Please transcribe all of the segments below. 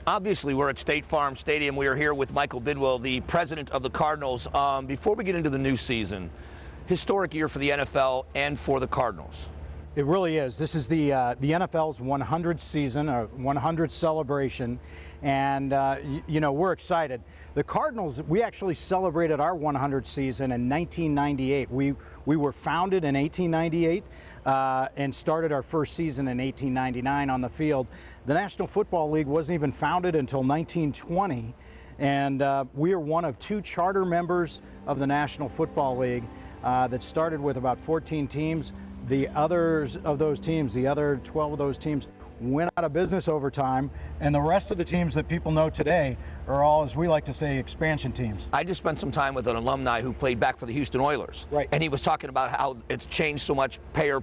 Obviously, we're at State Farm Stadium. We are here with Michael Bidwell, the president of the Cardinals. Before we get into the new season, historic year for the NFL and for the Cardinals. It really is. This is the NFL's 100th season, a 100th celebration, and you know, we're excited. The Cardinals, we actually celebrated our 100th season in 1998. We were founded in 1898 and started our first season in 1899 on the field. The National Football League wasn't even founded until 1920, and we are one of two charter members of the National Football League that started with about 14 teams. The others of those teams, the other 12 of those teams, went out of business over time, and the rest of the teams that people know today are all, as we like to say, expansion teams. I just spent some time with an alumni who played back for the Houston Oilers. Right. And he was talking about how it's changed so much, player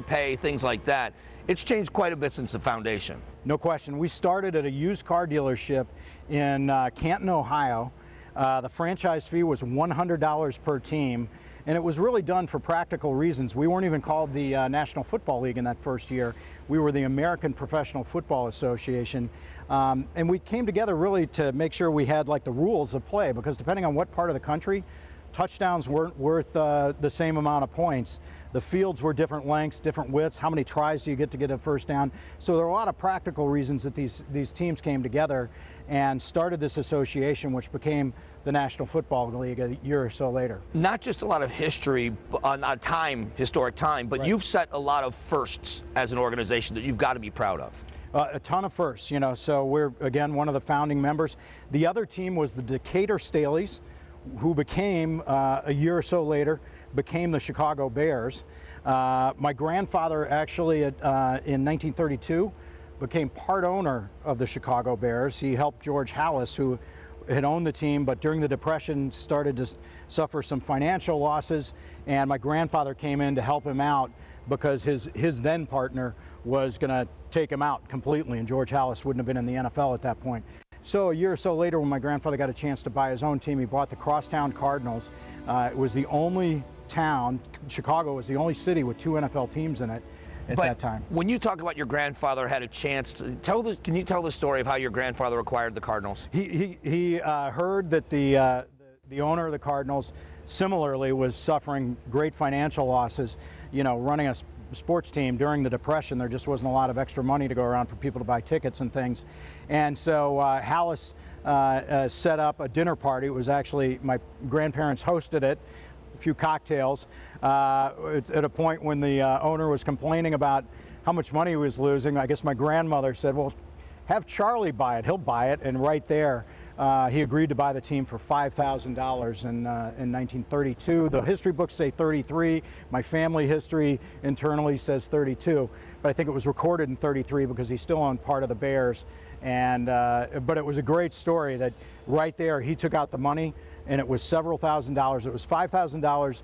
pay, things like that. It's changed quite a bit since the foundation. No question. We started at a used car dealership in Canton, Ohio. The franchise fee was $100 per team, and it was really done for practical reasons. We weren't even called the National Football League in that first year. We were the American Professional Football Association, and we came together really to make sure we had like the rules of play, because depending on what part of the country, touchdowns weren't worth the same amount of points. The fields were different lengths, different widths. How many tries do you get a first down? So there are a lot of practical reasons that these teams came together and started this association, which became the National Football League a year or so later. Not just a lot of history, historic time, but Right. You've set a lot of firsts as an organization that you've got to be proud of. A ton of firsts, you know, so we're, again, one of the founding members. The other team was the Decatur Staleys, who became, a year or so later, became the Chicago Bears. My grandfather actually, in 1932, became part owner of the Chicago Bears. He helped George Halas, who had owned the team, but during the Depression started to suffer some financial losses, and my grandfather came in to help him out because his then partner was going to take him out completely, and George Halas wouldn't have been in the NFL at that point. So a year or so later, when my grandfather got a chance to buy his own team, he bought the Crosstown Cardinals. It was the only town, Chicago was the only city with two NFL teams in it at that time. When you talk about your grandfather had a chance to can you tell the story of how your grandfather acquired the Cardinals? He heard that the owner of the Cardinals similarly was suffering great financial losses, you know, running a sports team during the Depression. There just wasn't a lot of extra money to go around for people to buy tickets and things. And so Halas set up a dinner party. It was actually, my grandparents hosted it, a few cocktails, at a point when the owner was complaining about how much money he was losing. I guess my grandmother said, well, have Charlie buy it, he'll buy it. And right there, he agreed to buy the team for $5,000 in 1932. The history books say 33. My family history internally says 32, but I think it was recorded in 33 because he still owned part of the Bears. And but it was a great story that right there he took out the money, and it was several $1,000s. It was $5,000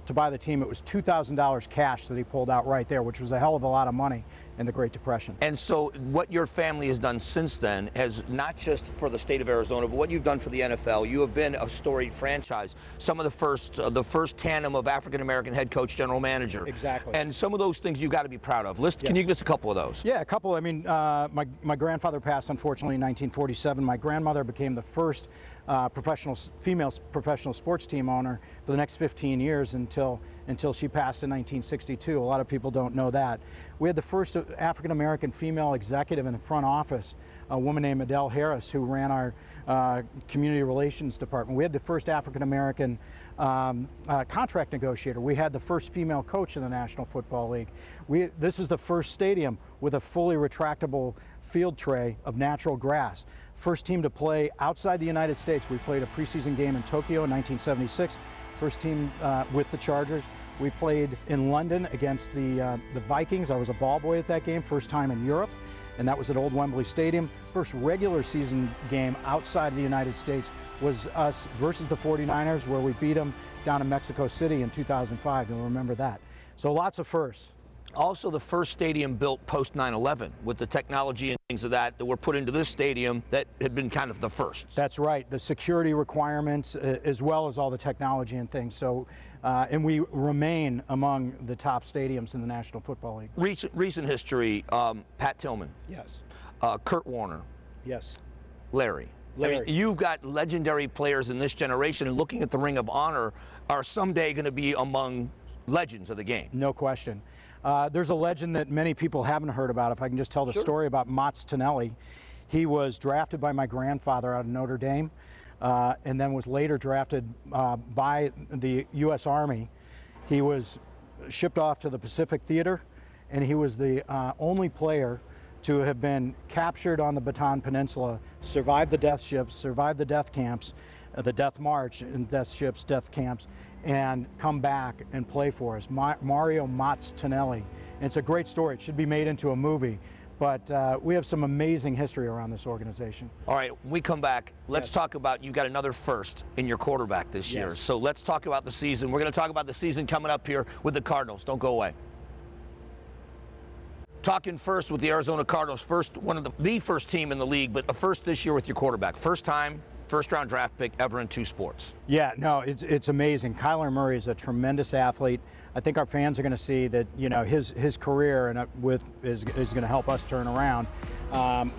to buy the team. It was $2,000 cash that he pulled out right there, which was a hell of a lot of money in the Great Depression. And so what your family has done since then has not just for the state of Arizona, but what you've done for the NFL. You have been a storied franchise. Some of the first tandem of African-American head coach, general manager. Exactly. And some of those things you've got to be proud of. Yes. Can you give us a couple of those? Yeah, a couple. I mean, my grandfather passed, unfortunately, in 1947. My grandmother became the first female professional sports team owner for the next 15 years until she passed in 1962. A lot of people don't know that. We had the first African-American female executive in the front office, a woman named Adele Harris, who ran our community relations department. We had the first African-American contract negotiator. We had the first female coach in the National Football League. This is the first stadium with a fully retractable field tray of natural grass. First team to play outside the United States. We played a preseason game in Tokyo in 1976. First team with the Chargers. We played in London against the Vikings. I was a ball boy at that game, first time in Europe, and that was at Old Wembley Stadium. First regular season game outside of the United States was us versus the 49ers, where we beat them down in Mexico City in 2005. You'll remember that. So lots of firsts. Also the first stadium built post 9/11 with the technology and things of that were put into this stadium that had been kind of the first. That's right. The security requirements as well as all the technology and things. So, and we remain among the top stadiums in the National Football League. Recent history, Pat Tillman. Yes. Kurt Warner, Yes. Larry. I mean, you've got legendary players in this generation, and looking at the Ring of Honor, are someday going to be among legends of the game. No question. There's a legend that many people haven't heard about. If I can just tell the story about Mats Tonelli. He was drafted by my grandfather out of Notre Dame, and then was later drafted by the U.S. Army. He was shipped off to the Pacific Theater, and he was the only player to have been captured on the Bataan Peninsula, survived the death ships, survived the death camps, the death march and death ships, death camps, and come back and play for us. Mario Mats Tonelli. And it's a great story. It should be made into a movie. But we have some amazing history around this organization. All right, when we come back, let's talk about, you've got another first in your quarterback this year. So let's talk about the season. We're going to talk about the season coming up here with the Cardinals. Don't go away. Talking first with the Arizona Cardinals, one of the first team in the league, but a first this year with your quarterback. First time, first-round draft pick ever in 2 sports. Yeah, no, it's amazing. Kyler Murray is a tremendous athlete. I think our fans are going to see that, you know, his career and is going to help us turn around.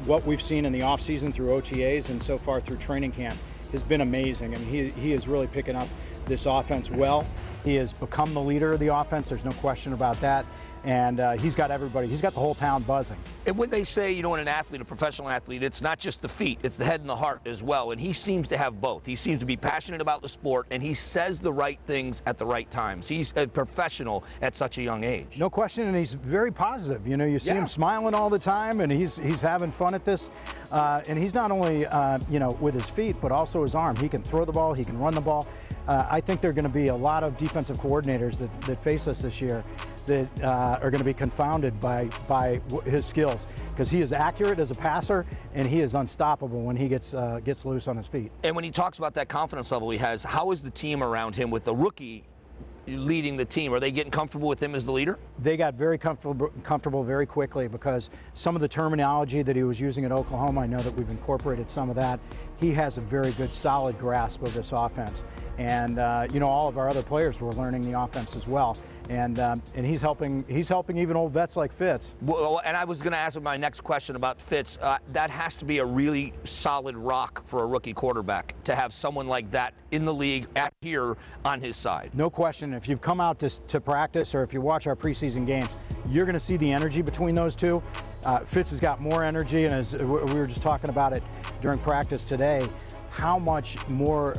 What we've seen in the offseason through OTAs and so far through training camp has been amazing. I mean, he is really picking up this offense well. He has become the leader of the offense. There's no question about that. And he's got everybody. He's got the whole town buzzing. And when they say, you know, in an athlete, a professional athlete, it's not just the feet, it's the head and the heart as well. And he seems to have both. He seems to be passionate about the sport, and he says the right things at the right times. He's a professional at such a young age. No question, and he's very positive. You know, you see him smiling all the time, and he's having fun at this. And he's not only, you know, with his feet, but also his arm. He can throw the ball, he can run the ball. I think there are going to be a lot of defensive coordinators that face us this year that are going to be confounded by his skills, because he is accurate as a passer and he is unstoppable when he gets loose on his feet. And when he talks about that confidence level he has, how is the team around him with the rookie leading the team? Are they getting comfortable with him as the leader? They got very comfortable very quickly, because some of the terminology that he was using at Oklahoma, I know that we've incorporated some of that. He has a very good, solid grasp of this offense. And you know, all of our other players were learning the offense as well. And he's helping even old vets like Fitz. Well, and I was going to ask my next question about Fitz. That has to be a really solid rock for a rookie quarterback, to have someone like that in the league here on his side. No question. If you've come out to practice, or if you watch our preseason games, you're going to see the energy between those two. Fitz has got more energy, and as we were just talking about it during practice today, how much more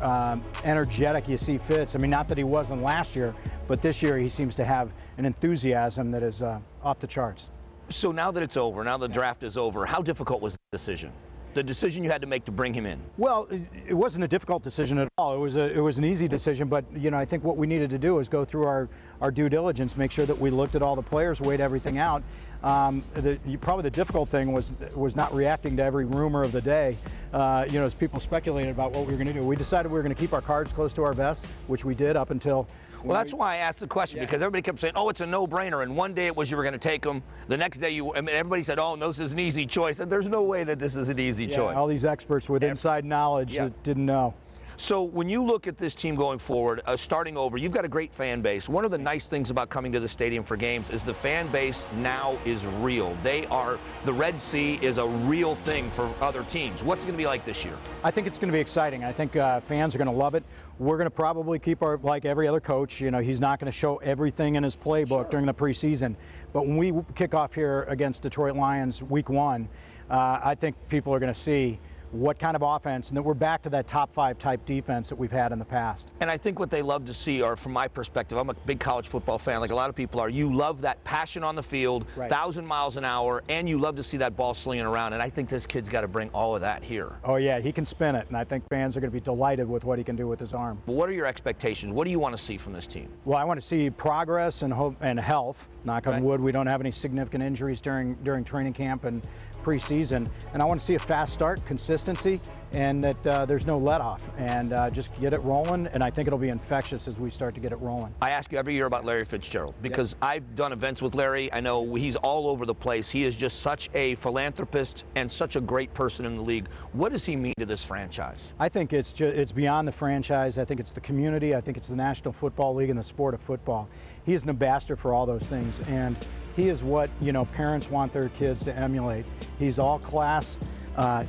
energetic you see Fitz. I mean, not that he wasn't last year, but this year he seems to have an enthusiasm that is off the charts. So now that it's over, now the draft is over, how difficult was the decision? The decision you had to make to bring him in? Well, it wasn't a difficult decision at all. It was an easy decision, but you know, I think what we needed to do is go through our due diligence, make sure that we looked at all the players, weighed everything out. Probably the difficult thing was not reacting to every rumor of the day. You know, as people speculated about what we were going to do. We decided we were going to keep our cards close to our vest, which we did up until. Well, that's why I asked the question, because everybody kept saying, oh, it's a no-brainer. And one day it was you were going to take him. The next day, everybody said, oh, no, this is an easy choice. And there's no way that this is an easy choice. All these experts with inside knowledge that didn't know. So when you look at this team going forward, starting over, you've got a great fan base. One of the nice things about coming to the stadium for games is the fan base now is real. The Red Sea is a real thing for other teams. What's it going to be like this year? I think it's going to be exciting. I think fans are going to love it. We're going to probably keep like every other coach, you know, he's not going to show everything in his playbook during the preseason. But when we kick off here against Detroit Lions week 1, I think people are going to see what kind of offense, and that we're back to that top 5 type defense that we've had in the past. And I think what they love to see, or from my perspective, I'm a big college football fan, like a lot of people are, you love that passion on the field, 1,000 miles an hour, and you love to see that ball slinging around. And I think this kid's got to bring all of that here. Oh yeah, he can spin it, and I think fans are going to be delighted with what he can do with his arm. But what are your expectations? What do you want to see from this team? Well, I want to see progress and hope and health. Knock on wood, we don't have any significant injuries during training camp and preseason. And I want to see a fast start, consistent consistency and that there's no let off, and just get it rolling, and I think it'll be infectious as we start to get it rolling. I ask you every year about Larry Fitzgerald because I've done events with Larry. I know he's all over the place. He is just such a philanthropist and such a great person in the league. What does he mean to this franchise? I think it's beyond the franchise. I think it's the community. I think it's the National Football League and the sport of football. He is an ambassador for all those things, and he is what, you know, parents want their kids to emulate. He's all class.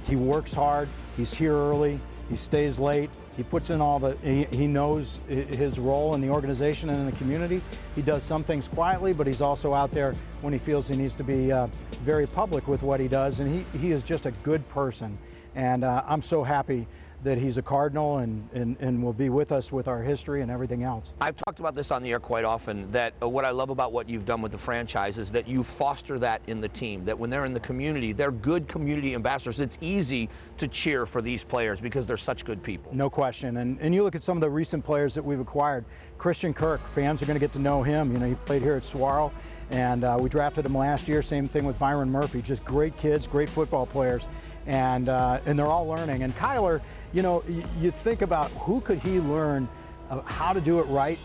He works hard. He's here early. He stays late. He puts in all the, he knows his role in the organization and in the community. He does some things quietly, but he's also out there when he feels he needs to be very public with what he does, and he is just a good person. And I'm so happy that he's a Cardinal and will be with us with our history and everything else. I've talked about this on the air quite often, that what I love about what you've done with the franchise is that you foster that in the team, that when they're in the community, they're good community ambassadors. It's easy to cheer for these players because they're such good people. No question. And you look at some of the recent players that we've acquired. Christian Kirk, fans are going to get to know him. You know, he played here at Saguaro, and we drafted him last year. Same thing with Byron Murphy. Just great kids, great football players. And they're all learning. And Kyler, you know, you think about who could he learn how to do it right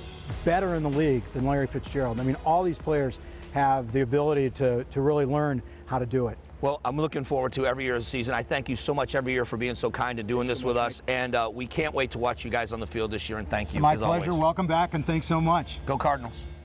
better in the league than Larry Fitzgerald. I mean, all these players have the ability to really learn how to do it. Well, I'm looking forward to every year's season. I thank you so much every year for being so kind and doing this with us. And we can't wait to watch you guys on the field this year, and thank you. My as pleasure. always. Welcome back, and thanks so much. Go Cardinals.